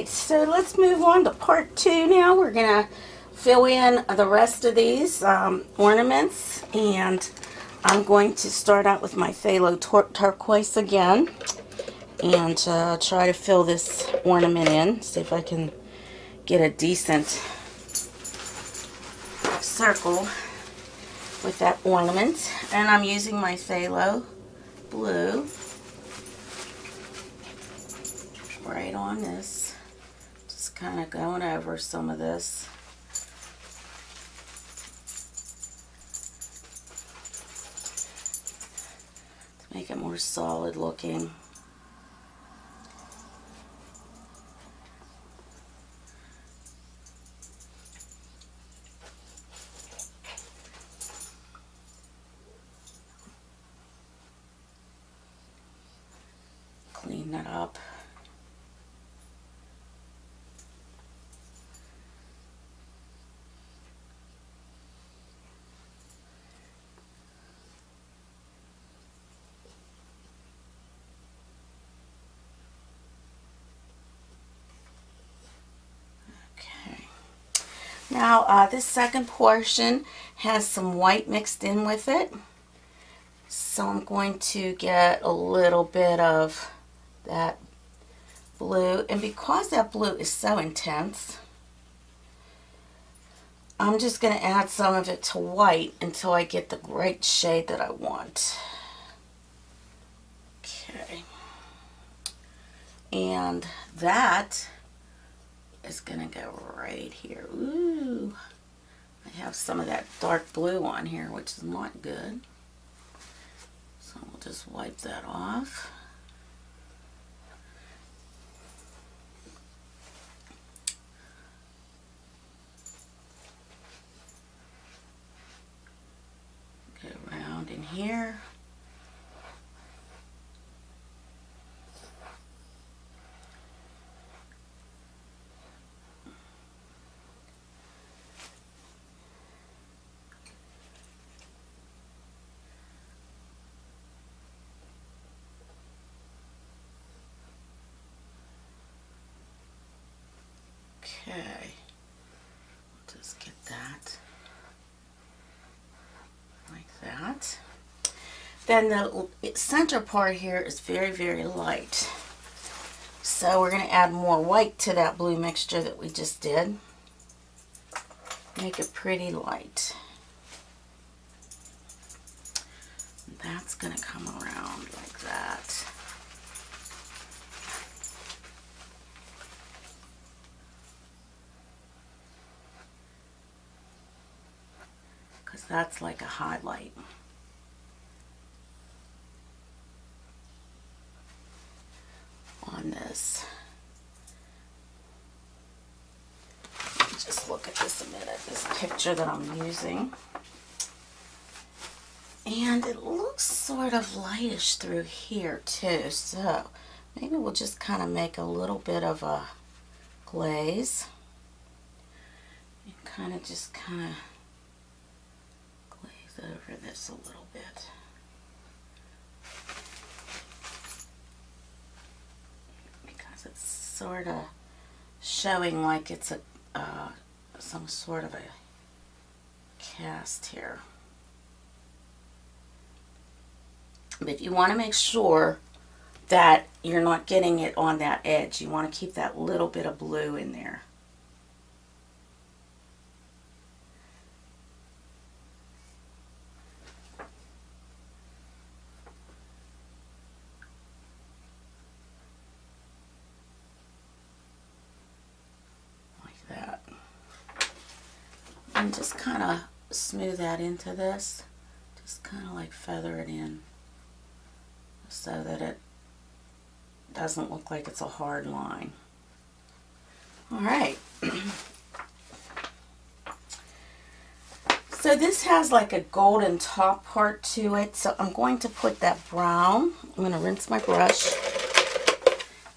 right, so let's move on to part 2 now. We're going to fill in the rest of these ornaments, and I'm going to start out with my phthalo turquoise again and try to fill this ornament in, see if I can get a decent circle with that ornament. And I'm using my phthalo blue right on this, just kind of going over some of this. To make it more solid looking. Clean that up. Now this second portion has some white mixed in with it, so I'm going to get a little bit of that blue, and because that blue is so intense, I'm just going to add some of it to white until I get the right shade that I want. Okay, and that is going to go right here. Ooh, I have some of that dark blue on here, which is not good. So we'll just wipe that off. Go around in here. Okay, just get that like that. Then the center part here is very, very light. So we're going to add more white to that blue mixture that we just did. Make it pretty light. And that's going to come around like that. Because that's like a highlight. On this. Let me just look at this a minute, this picture that I'm using. And it looks sort of lightish through here too, so maybe we'll just kind of make a little bit of a glaze. And kind of glaze over this a little bit. Because it's sort of showing like it's a some sort of a cast here. But you want to make sure that you're not getting it on that edge. You want to keep that little bit of blue in there. Like that. And just kind of smooth that into this. Just kind of like feather it in, so that it doesn't look like it's a hard line. Alright. So this has like a golden top part to it, so I'm going to put that brown. I'm going to rinse my brush.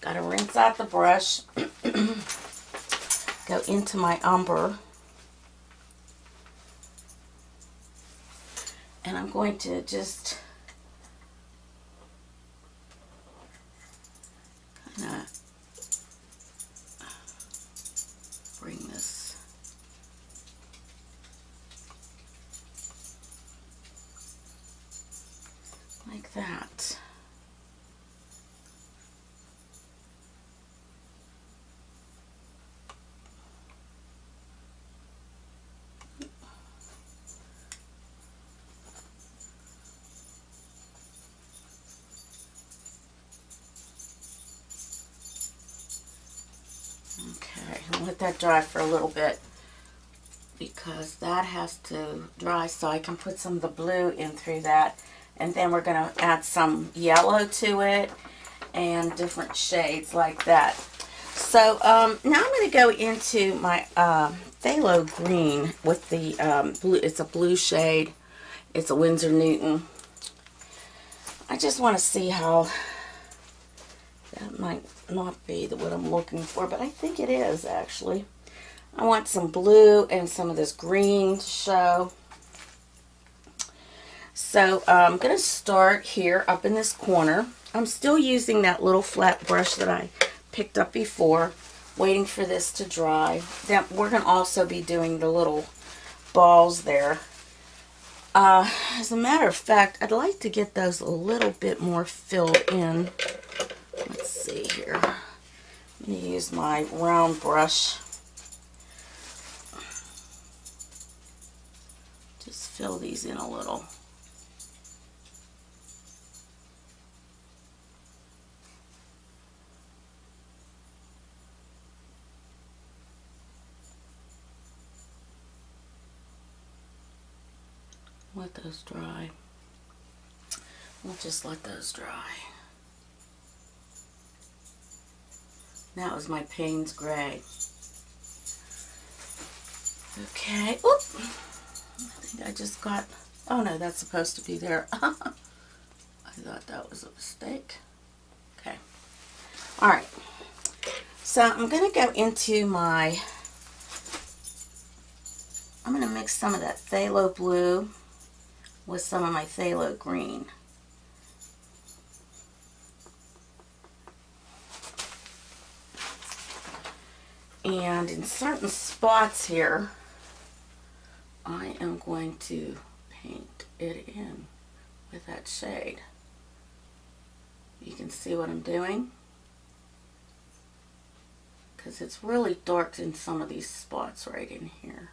Got to rinse out the brush. Go into my umber. And I'm going to just kind of that. Okay, I'll let that dry for a little bit because that has to dry so I can put some of the blue in through that. And then we're going to add some yellow to it and different shades like that. So now I'm going to go into my phthalo green with the blue. It's a blue shade. It's a Winsor Newton. I just want to see how that might not be what I'm looking for, but I think it is actually. I want some blue and some of this green to show. So I'm going to start here up in this corner. I'm still using that little flat brush that I picked up before, waiting for this to dry. Then we're going to also be doing the little balls there. As a matter of fact, I'd like to get those a little bit more filled in. Let's see here. I'm going to use my round brush. Just fill these in a little. Let those dry. We'll just let those dry. That was my Payne's Gray. Okay. Oop. I think I just got... Oh no, that's supposed to be there. I thought that was a mistake. Okay. Alright. So I'm going to go into my... I'm going to mix some of that phthalo blue with some of my phthalo green. And in certain spots here, I am going to paint it in with that shade. You can see what I'm doing, because it's really dark in some of these spots right in here.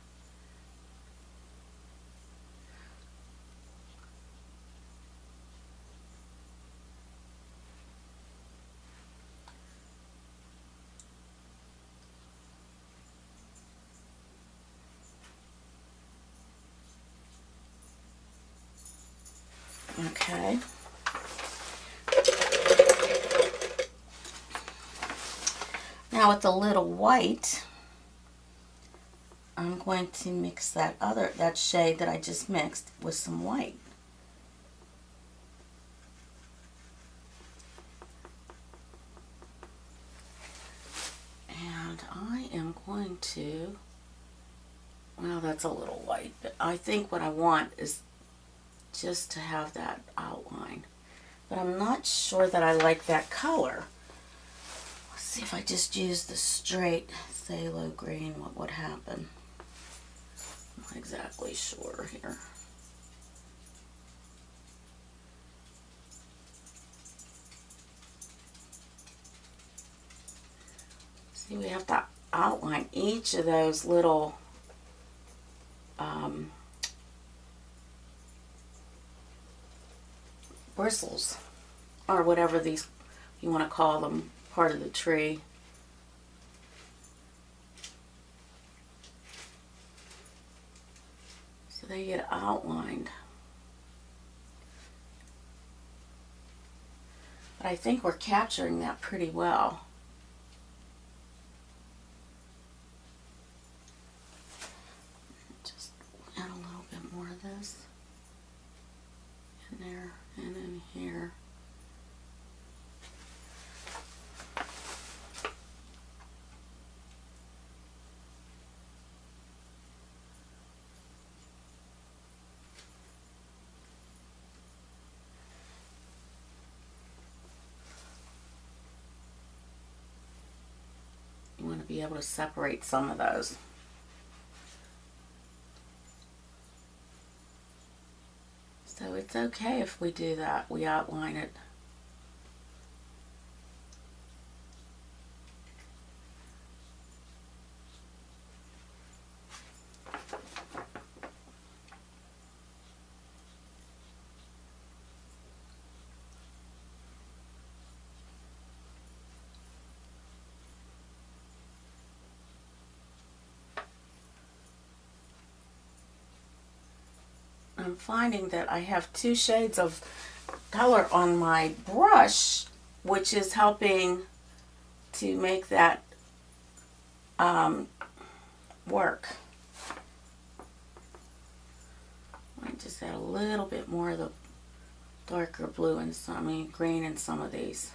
Okay. Now with the little white, I'm going to mix that shade that I just mixed with some white. And I am going to, well, that's a little white, but I think what I want is just to have that outline. But I'm not sure that I like that color. Let's see if I just use the straight phthalo green, what would happen. I'm not exactly sure here. See, we have to outline each of those little bristles, or whatever these you want to call them, part of the tree. So they get outlined. But I think we're capturing that pretty well. Just add a little bit more of this in there and in here. You want to be able to separate some of those. So it's okay if we do that. We outline it. I'm finding that I have 2 shades of color on my brush, which is helping to make that work. I just add a little bit more of the darker blue and some, green in some of these.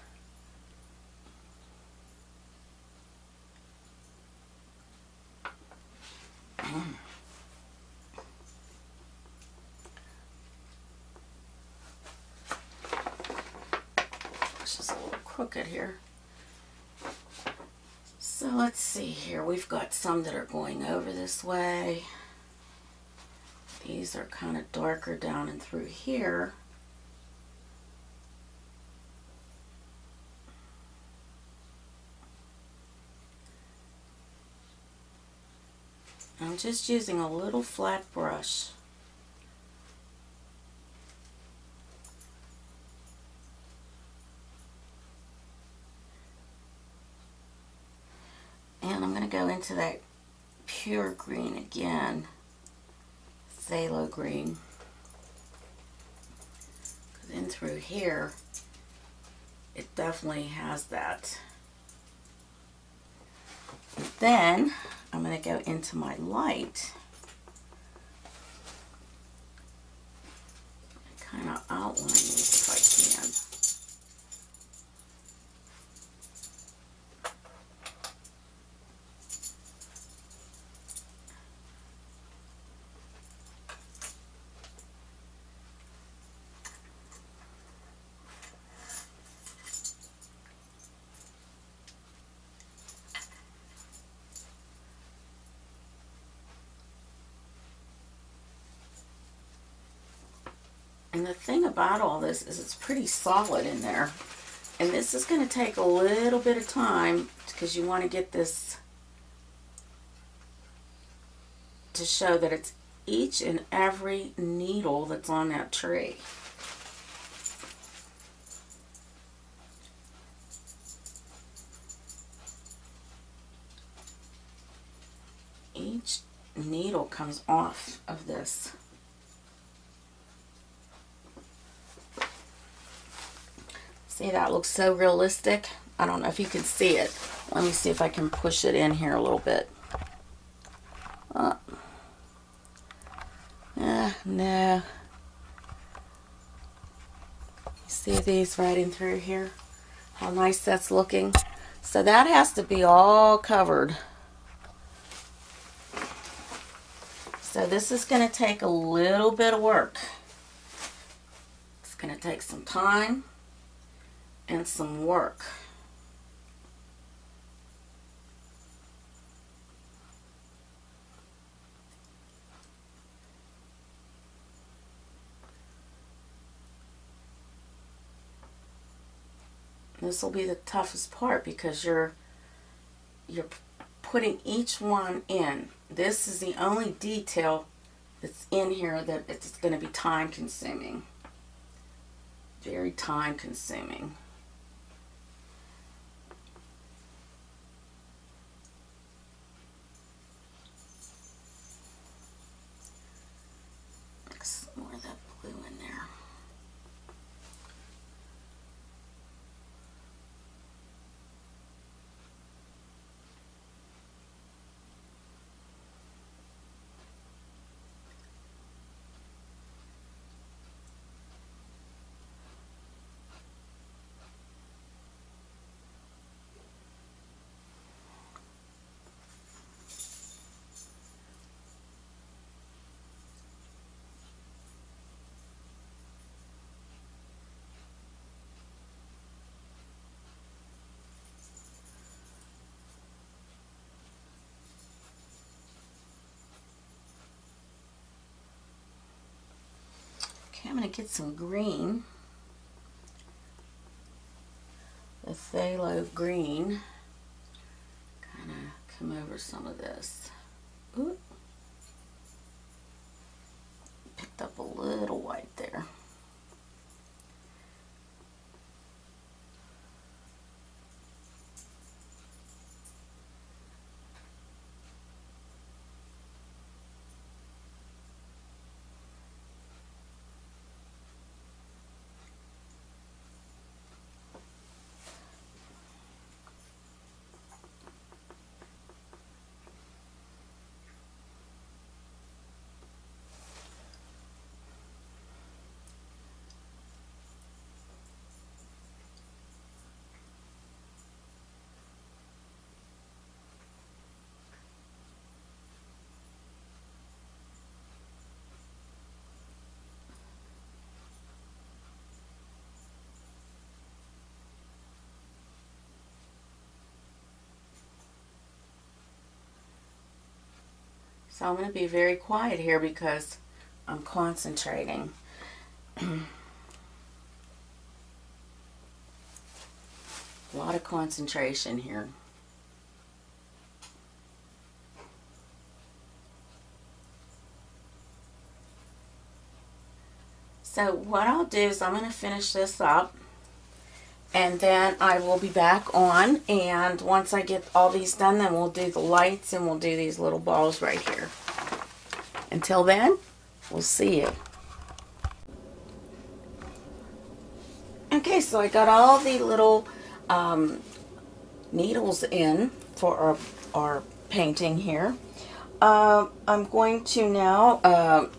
Crooked here. So let's see here. We've got some that are going over this way. These are kind of darker down and through here. I'm just using a little flat brush. And I'm going to go into that pure green again, phthalo green. Because in through here, it definitely has that. Then I'm going to go into my light. Kind of outline these if I can. And the thing about all this is it's pretty solid in there. And this is going to take a little bit of time because you want to get this to show that it's each and every needle that's on that tree. Each needle comes off of this. See, that looks so realistic. I don't know if you can see it. Let me see if I can push it in here a little bit. No. You see these right in through here? How nice that's looking. So that has to be all covered. So this is going to take a little bit of work. It's going to take some time and some work. This will be the toughest part because you're putting each one in. This is the only detail that's in here that it's going to be time consuming. Very time consuming. Mix more of that blue in there. I'm going to get some green, the phthalo green, kind of come over some of this. Ooh. Picked up a little white there. So I'm going to be very quiet here because I'm concentrating. A lot of concentration here. So what I'll do is I'm going to finish this up, and then I will be back on, and once I get all these done, then we'll do the lights and we'll do these little balls right here. Until then, we'll see you. Okay, so I got all the little needles in for our painting here. I'm going to now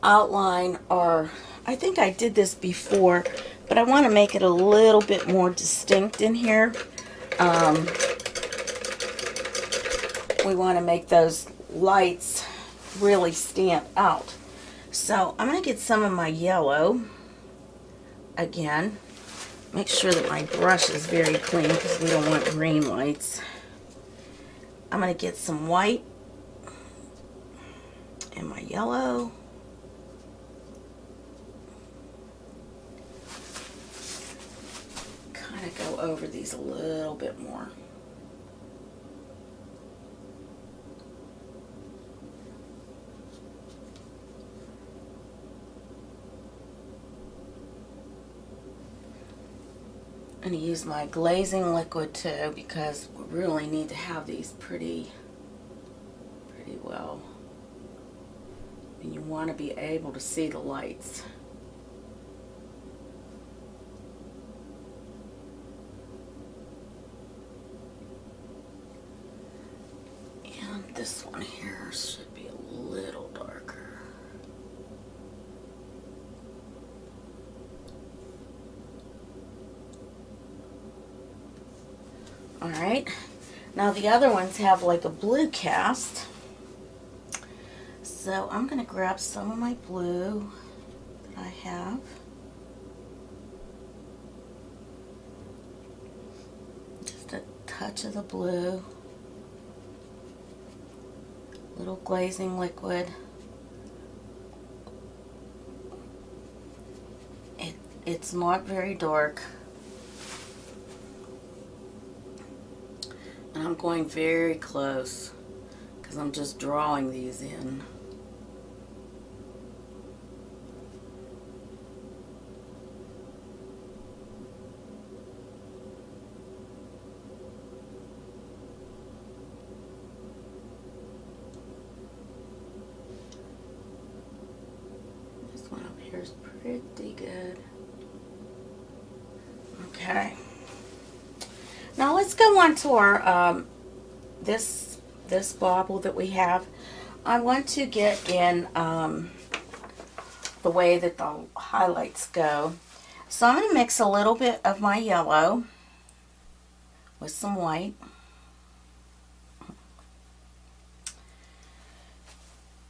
outline our, I think I did this before, but I want to make it a little bit more distinct in here. We want to make those lights really stand out. So I'm going to get some of my yellow again. Make sure that my brush is very clean because we don't want green lights. I'm going to get some white and my yellow. Kind of go over these a little bit more. I'm going to use my glazing liquid too because we really need to have these pretty well. And you want to be able to see the lights. And this one here should be a little darker. Alright, now the other ones have like a blue cast. So I'm going to grab some of my blue that I have. Just a touch of the blue. Little glazing liquid. It's not very dark. And I'm going very close because I'm just drawing these in. This one up here is pretty good. Okay. Now let's go on to our this bauble that we have. I want to get in the way that the highlights go. So I'm going to mix a little bit of my yellow with some white.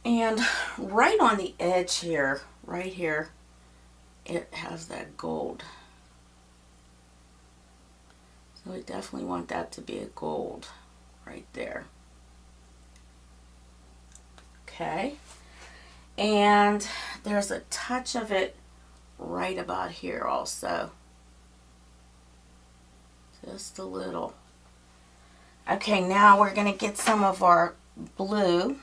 And right on the edge here, right here, it has that gold. So we definitely want that to be a gold right there. Okay. And there's a touch of it right about here also. Just a little. Okay, now we're going to get some of our blue.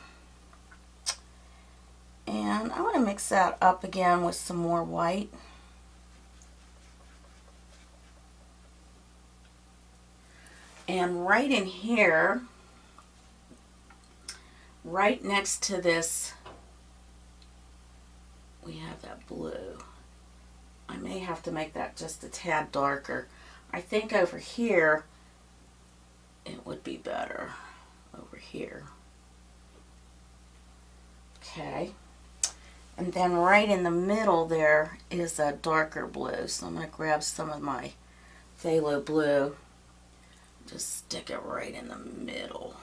And I want to mix that up again with some more white. And right in here, right next to this, we have that blue. I may have to make that just a tad darker. I think over here, it would be better. Over here. Okay. And then right in the middle there is a darker blue. So I'm going to grab some of my phthalo blue. Just stick it right in the middle.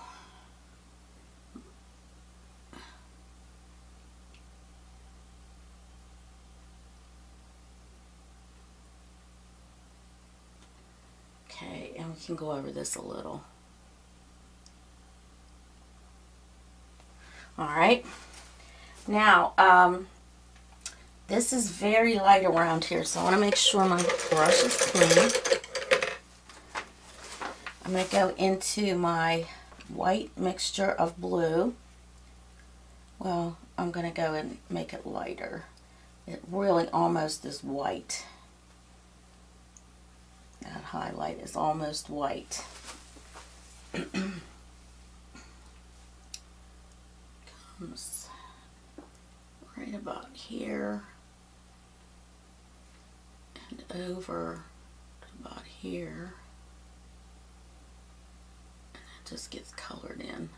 Okay, and we can go over this a little. Alright, now this is very light around here, so I want to make sure my brush is clean. I'm going to go into my white mixture of blue. Well, I'm going to go and make it lighter. It really almost is white. That highlight is almost white. Comes right about here and over to about here. Just gets colored in.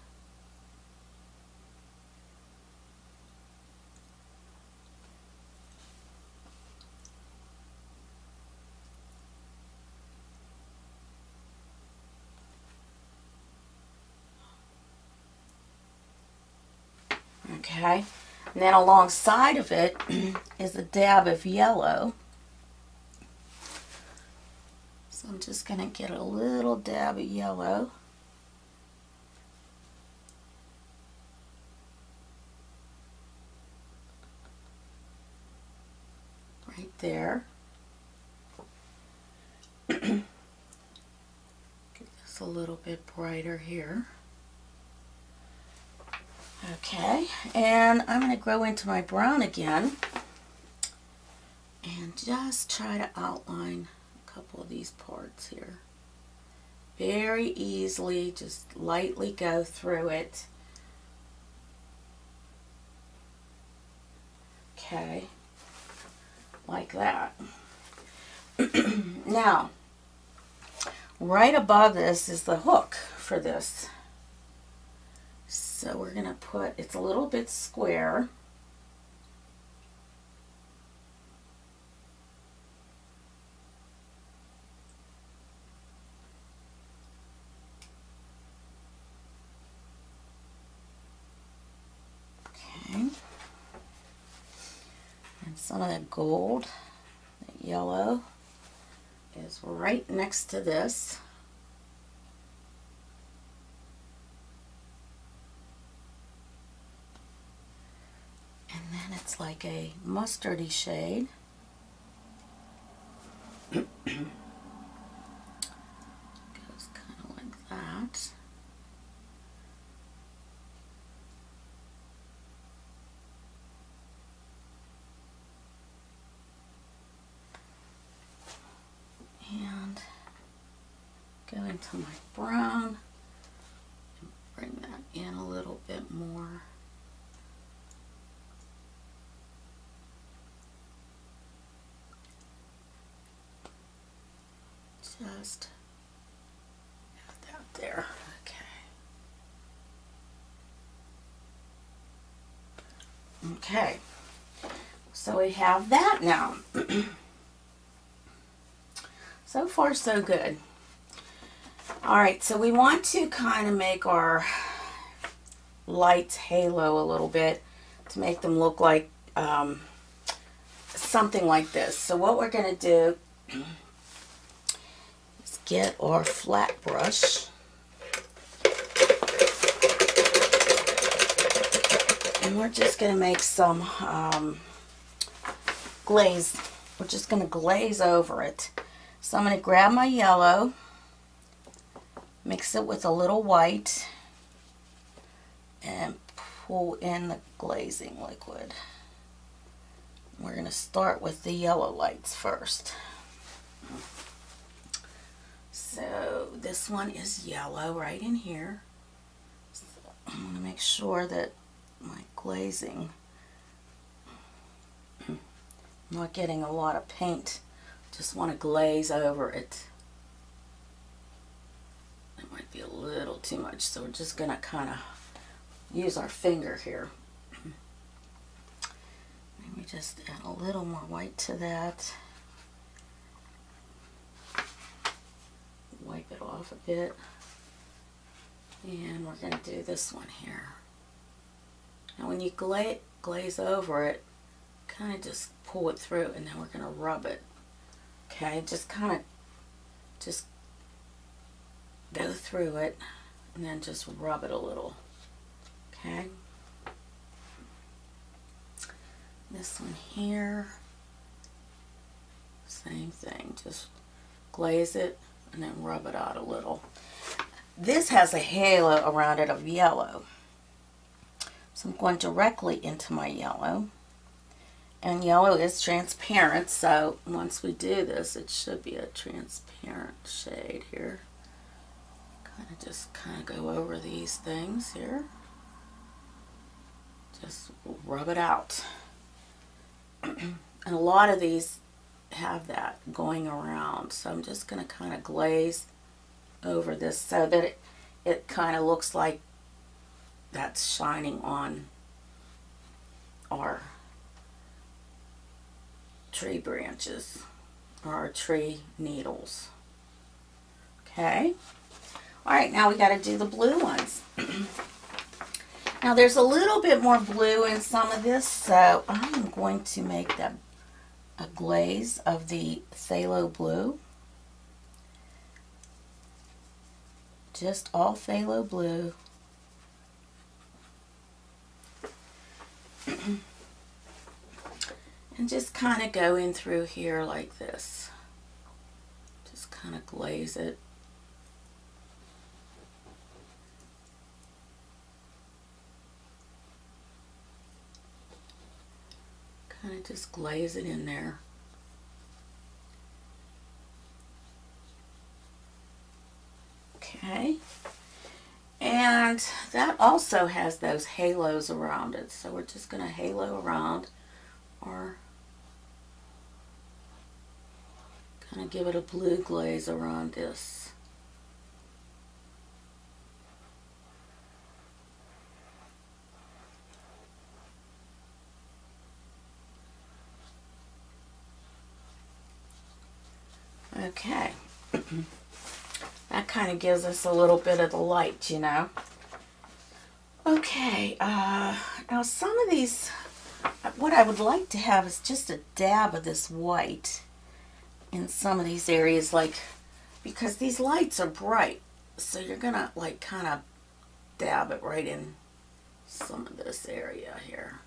Okay, and then alongside of it is a dab of yellow. So I'm just going to get a little dab of yellow. Right there. Get this a little bit brighter here. Okay, and I'm going to go into my brown again and just try to outline a couple of these parts here. Very easily, just lightly go through it. Okay, like that. Now, right above this is the hook for this. So we're going to put, it's a little bit square. Okay. And some of that gold, the yellow, is right next to this. It's like a mustardy shade. Goes kind of like that. And go into my brown and bring that in a little bit more. Just add that there. Okay. Okay. So we have that now. So far, so good. Alright, so we want to kind of make our lights halo a little bit to make them look like something like this. So what we're going to do, get our flat brush and we're just going to make some glaze we're just going to glaze over it. So I'm going to grab my yellow, mix it with a little white, and pull in the glazing liquid. We're going to start with the yellow lights first. So this one is yellow right in here. So I'm going to make sure that my glazing, I'm not getting a lot of paint. Just want to glaze over it. It might be a little too much, so we're just going to kind of use our finger here. Let me just add a little more white to that. Wipe it off a bit. And we're going to do this one here. Now when you glaze over it, kind of just pull it through, and then we're going to rub it. Okay, just kind of just go through it and then just rub it a little. Okay. This one here, same thing, just glaze it and then rub it out a little. This has a halo around it of yellow. So I'm going directly into my yellow. And yellow is transparent, so once we do this, it should be a transparent shade here. Just kind of go over these things here. Just rub it out. And a lot of these have that going around, so I'm just going to kind of glaze over this so that it kind of looks like that's shining on our tree branches or our tree needles. Okay. Alright, now we got to do the blue ones. Now there's a little bit more blue in some of this, so I'm going to make a glaze of the phthalo blue. Just all phthalo blue. And just kind of go in through here like this. Just kind of glaze it. Kind of just glaze it in there. Okay. And that also has those halos around it. So we're just going to halo around, or kind of give it a blue glaze around this. Okay. That kind of gives us a little bit of the light, you know. Okay, now some of these, what I would like to have is just a dab of this white in some of these areas, like, because these lights are bright, so you're gonna like kind of dab it right in some of this area here.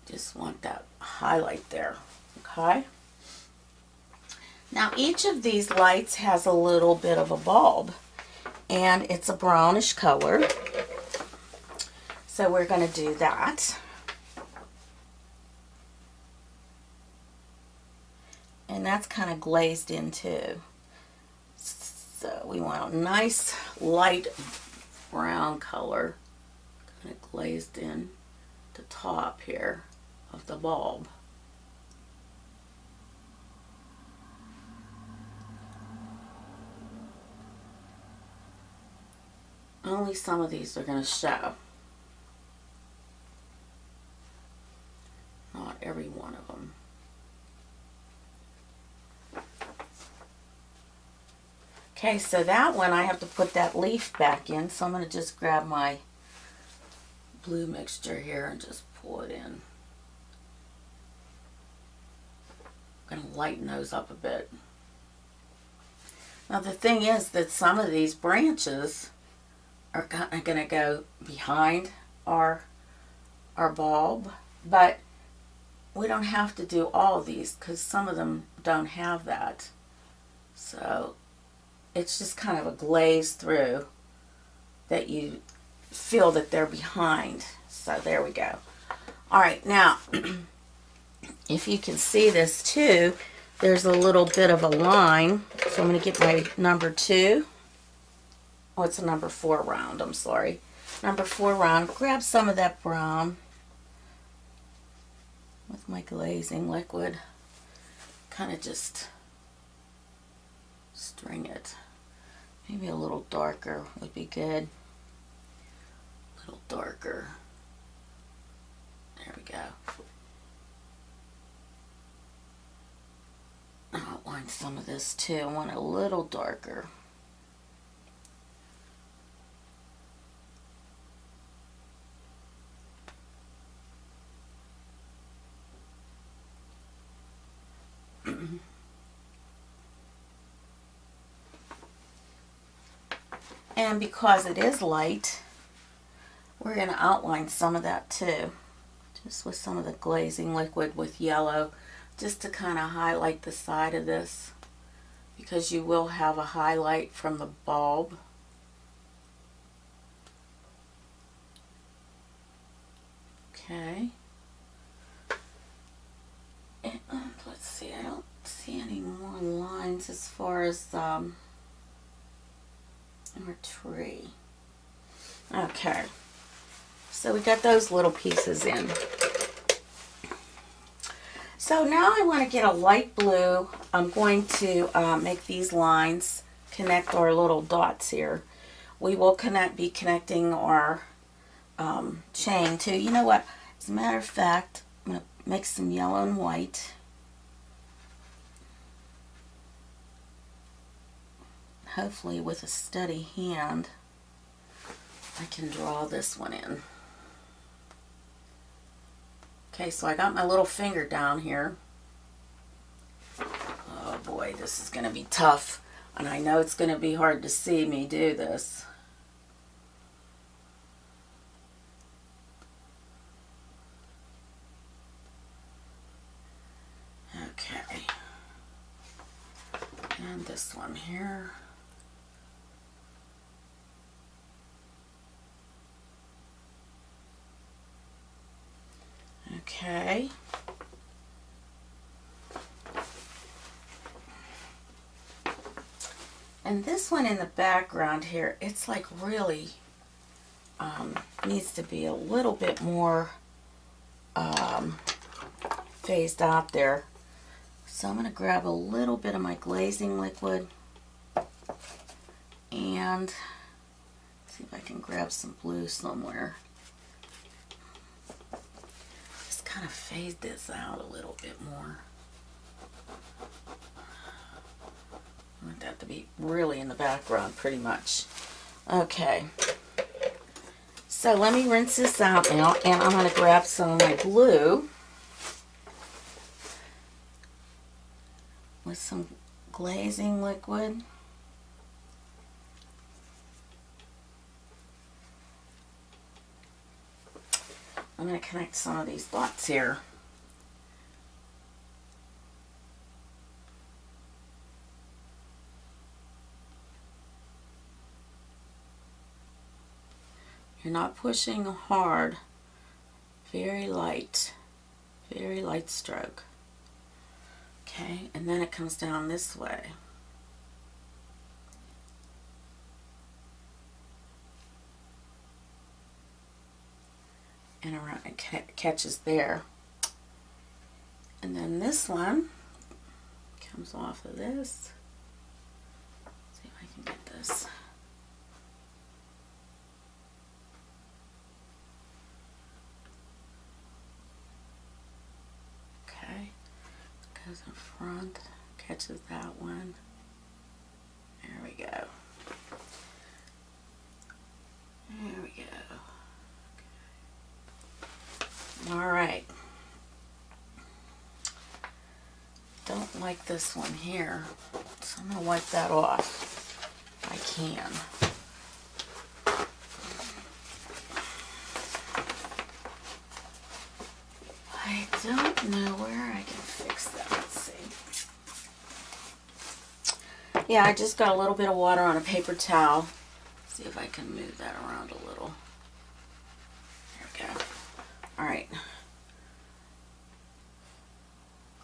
Just want that highlight there, okay? Now each of these lights has a little bit of a bulb, and it's a brownish color. So we're going to do that. And that's kind of glazed in too. So we want a nice light brown color, kind of glazed in the top here of the bulb. Only some of these are going to show. Not every one of them. Okay, so that one I have to put that leaf back in, so I'm going to just grab my blue mixture here and just pull it in. I'm going to lighten those up a bit. Now the thing is that some of these branches are going to go behind our bulb, but we don't have to do all of these because some of them don't have that. So it's just kind of a glaze through that you feel that they're behind. So there we go. All right, now if you can see this too, there's a little bit of a line. So I'm going to get my number 2. Oh, it's a number 4 round, I'm sorry. Number 4 round. Grab some of that brown with my glazing liquid. Kind of just string it. Maybe a little darker would be good. A little darker. There we go. Outline some of this too. I want a little darker. And because it is light, we're going to outline some of that too. Just with some of the glazing liquid with yellow, just to kind of highlight the side of this, because you will have a highlight from the bulb. Okay. And let's see, I don't see any more lines as far as our tree. Okay. So we got those little pieces in. So now I want to get a light blue. I'm going to make these lines connect our little dots here. We will be connecting our chain too. You know what? As a matter of fact, I'm going to make some yellow and white. Hopefully with a steady hand I can draw this one in. Okay, so I got my little finger down here. Oh boy, this is going to be tough. And I know it's going to be hard to see me do this. Okay. And this one here. Okay. And this one in the background here, it's like really needs to be a little bit more phased out there. So I'm going to grab a little bit of my glazing liquid and see if I can grab some blue somewhere. Just kind of fade this out a little bit more. I want that to be really in the background pretty much. Okay. So let me rinse this out now, and I'm going to grab some of my glue with some glazing liquid. I'm going to connect some of these dots here. You're not pushing hard, very light stroke. Okay, and then it comes down this way. And around, it catches there. And then this one comes off of this. Let's see if I can get this. Okay, goes in front, catches that one. There we go. There we go. Okay. All right. Don't like this one here. So I'm going to wipe that off if I can. I don't know where I can fix that. Let's see. Yeah, I just got a little bit of water on a paper towel. See if I can move that around a little. There we go. Alright.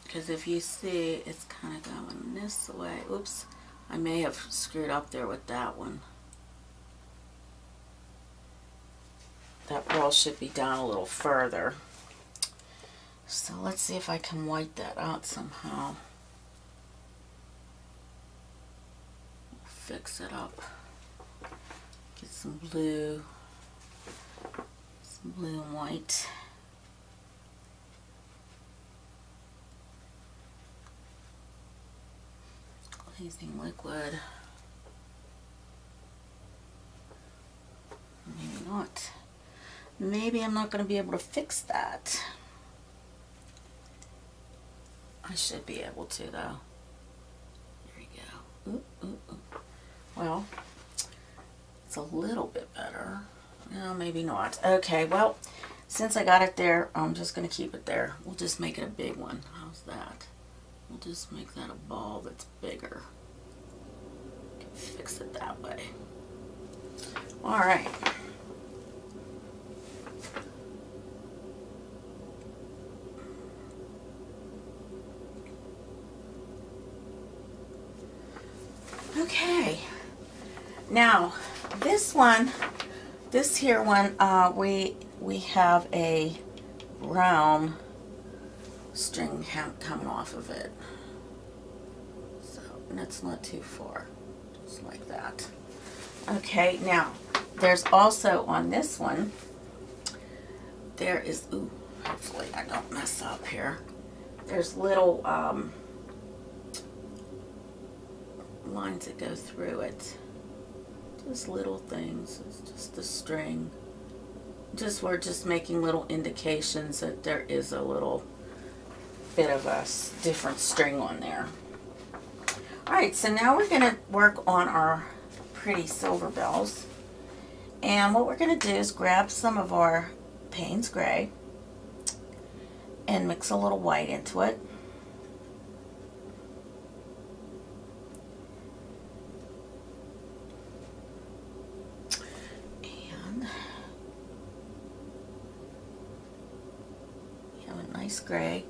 Because if you see, it's kind of going this way. Oops. I may have screwed up there with that one. That pearl should be down a little further. So let's see if I can white that out somehow. Fix it up. Get some blue and white. Glazing liquid. Maybe not. Maybe I'm not going to be able to fix that. I should be able to, though. There we go. Ooh, ooh, ooh. Well, it's a little bit better. No, maybe not. Okay, well, since I got it there, I'm just going to keep it there. We'll just make it a big one. How's that? We'll just make that a ball that's bigger. Fix it that way. All right. Okay, now this one, this here one, we have a brown string coming off of it, so, and it's not too far, just like that. Okay, now there's also on this one, there is, ooh, hopefully I don't mess up here, there's little lines that go through it. Just little things. It's just the string. We're just making little indications that there is a little bit of a different string on there. Alright, so now we're going to work on our pretty silver bells. And what we're going to do is grab some of our Payne's Gray and mix a little white into it. Gray.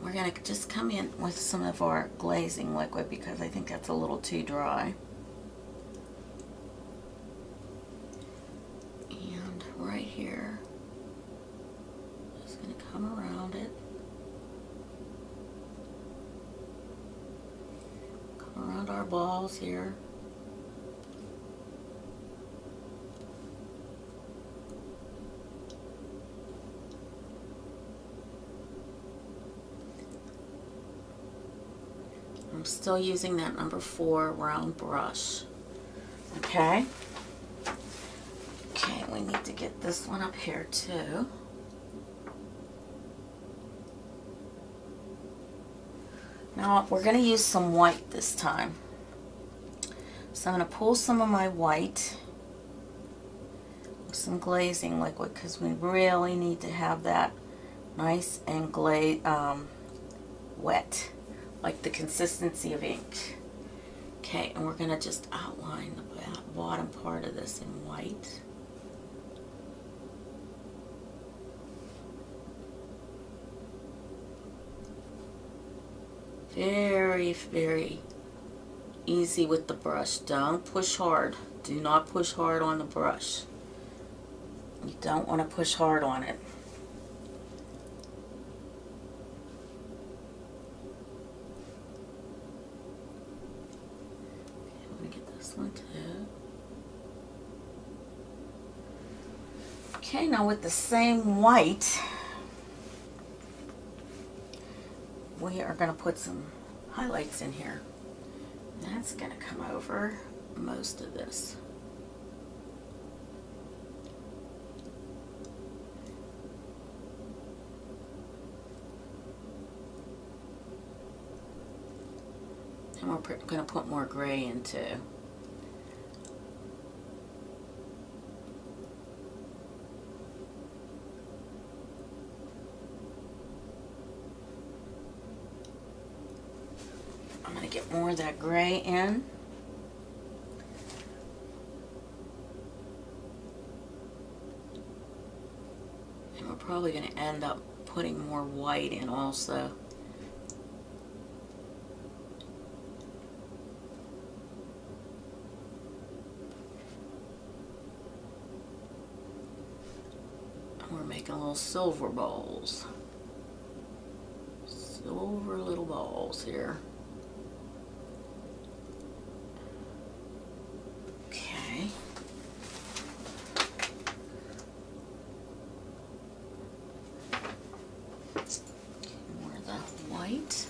We're going to just come in with some of our glazing liquid because I think that's a little too dry. And right here, just going to come around it. Come around our balls here. I'm still using that number 4 round brush. Okay. Okay, we need to get this one up here too. Now we're going to use some white this time. So I'm going to pull some of my white with some glazing liquid because we really need to have that nice and wet. Like the consistency of ink. Okay, and we're going to just outline the bottom part of this in white. Very, very easy with the brush. Don't push hard. Do not push hard on the brush. You don't want to push hard on it. One too. Okay, now with the same white, we are going to put some highlights in here. That's going to come over most of this. we're going to put more gray into. I'm going to get more of that gray in. And we're probably going to end up putting more white in also. We're making little silver balls. Silver little balls here. Okay. More of the white.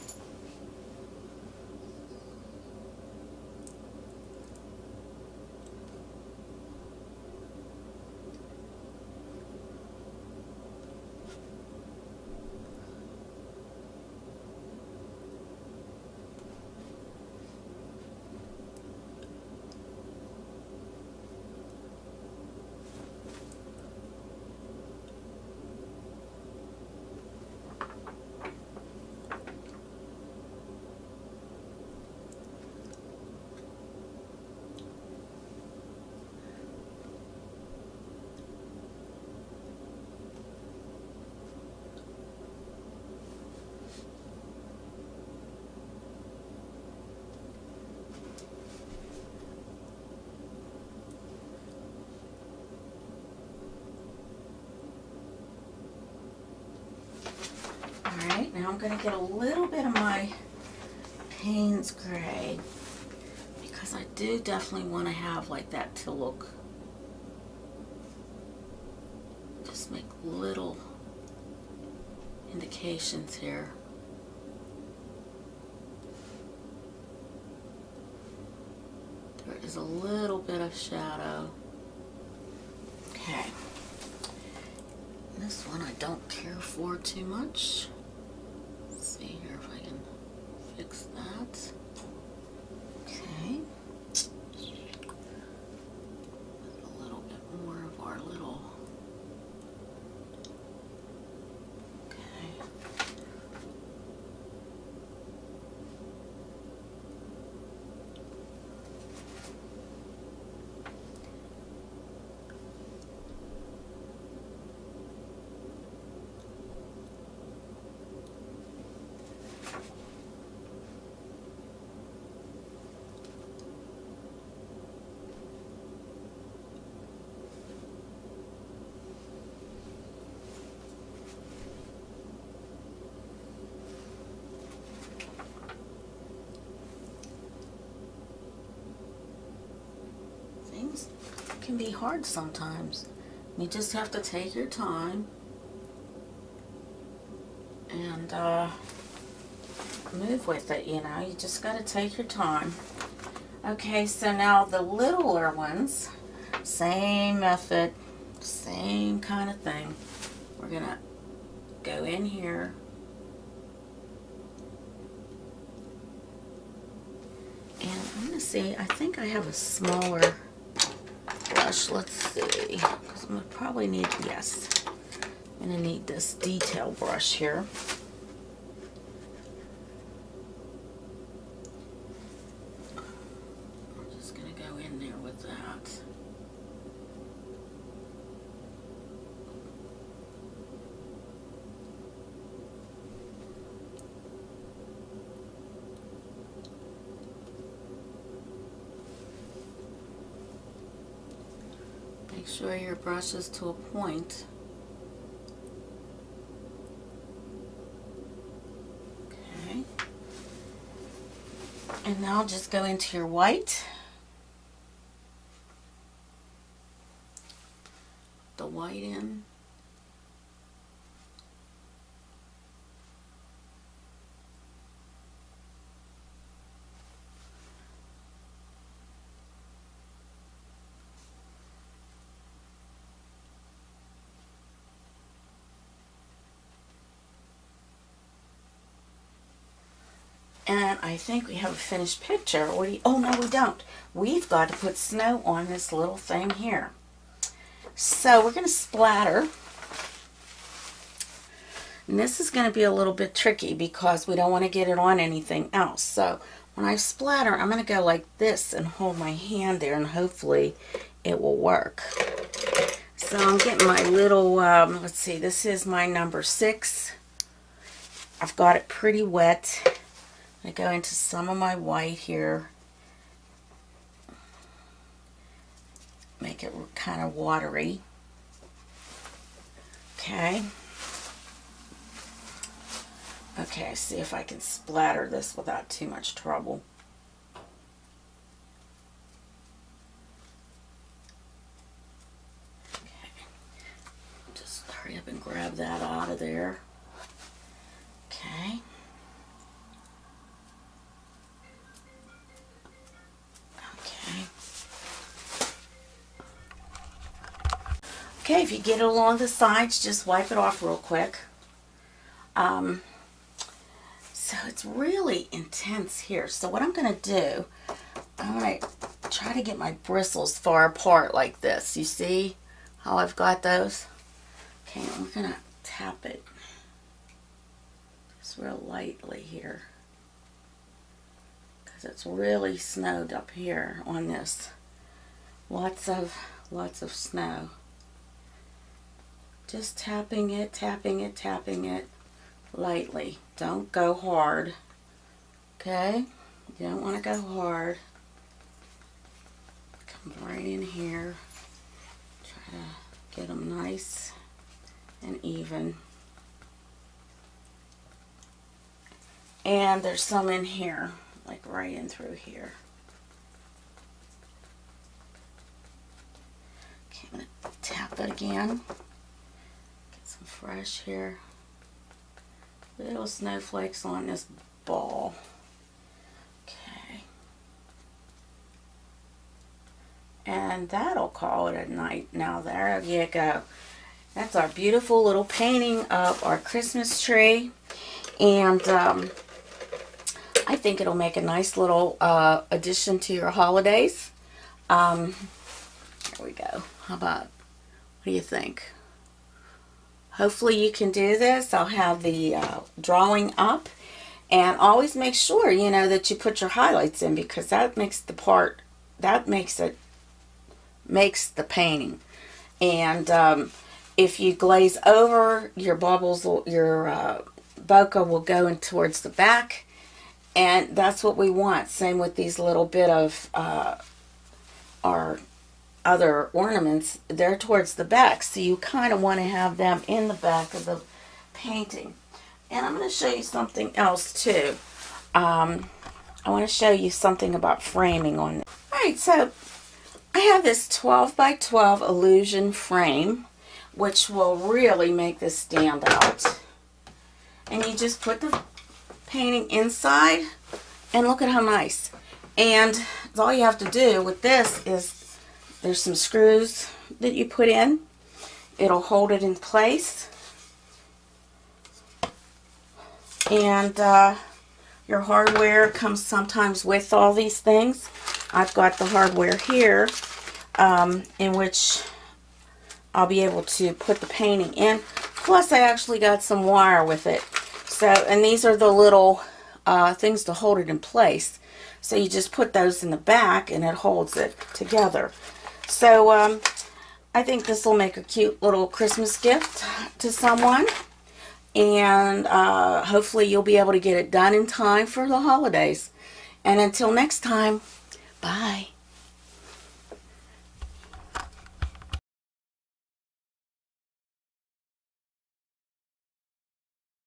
Alright, now I'm going to get a little bit of my Payne's Gray, because I do definitely want to have like that to look, just make little indications here. There is a little bit of shadow. Okay. This one I don't care for too much. Let's see here if I can fix that. Okay. A little bit more of our little. Okay. Things can be hard sometimes. You just have to take your time and move with it, you know. You just got to take your time. Okay, so now the littler ones, same method, same kind of thing. We're going to go in here. And I'm going to see, I think I have a smaller brush. Let's see, because I'm going to probably need, yes, I'm going to need this detail brush here. I'm just going to go in there with that. Make sure your brush is to a point. Okay. And now just go into your white. The white in. And I think we have a finished picture. What do you, oh no, we don't. We've got to put snow on this little thing here. So we're going to splatter. And this is going to be a little bit tricky because we don't want to get it on anything else. So when I splatter, I'm going to go like this and hold my hand there, and hopefully it will work. So I'm getting my little, let's see, this is my number 6. I've got it pretty wet. I go into some of my white here. Make it kind of watery. Okay. Okay, see if I can splatter this without too much trouble. Okay. Just hurry up and grab that out of there. Okay. Okay, if you get it along the sides, just wipe it off real quick. So it's really intense here. So what I'm going to do, I'm going to try to get my bristles far apart like this. You see how I've got those? Okay, I'm going to tap it just real lightly here, because it's really snowed up here on this. Lots of snow. Just tapping it, tapping it, tapping it lightly. Don't go hard. Okay? You don't want to go hard. Come right in here. Try to get them nice and even. And there's some in here, like right in through here. Okay, I'm going to tap it again. Fresh here. Little snowflakes on this ball. Okay. And that'll call it a night. Now there you go. That's our beautiful little painting of our Christmas tree. And I think it'll make a nice little addition to your holidays. Here we go. How about, what do you think? Hopefully you can do this. I'll have the drawing up, and always make sure, you know, that you put your highlights in, because that makes the part, that makes the painting. And if you glaze over, your bubbles, your bokeh will go in towards the back, and that's what we want. Same with these little bit of our other ornaments, they're towards the back, so you kind of want to have them in the back of the painting. And I'm going to show you something else too. I want to show you something about framing on this. Alright, so I have this 12 by 12 illusion frame, which will really make this stand out. And you just put the painting inside, and look at how nice. And all you have to do with this is, there's some screws that you put in. It'll hold it in place. And your hardware comes sometimes with all these things. I've got the hardware here, in which I'll be able to put the painting in. Plus I actually got some wire with it. So, and these are the little things to hold it in place. So you just put those in the back and it holds it together. So I think this will make a cute little Christmas gift to someone, and hopefully you'll be able to get it done in time for the holidays. And until next time, bye.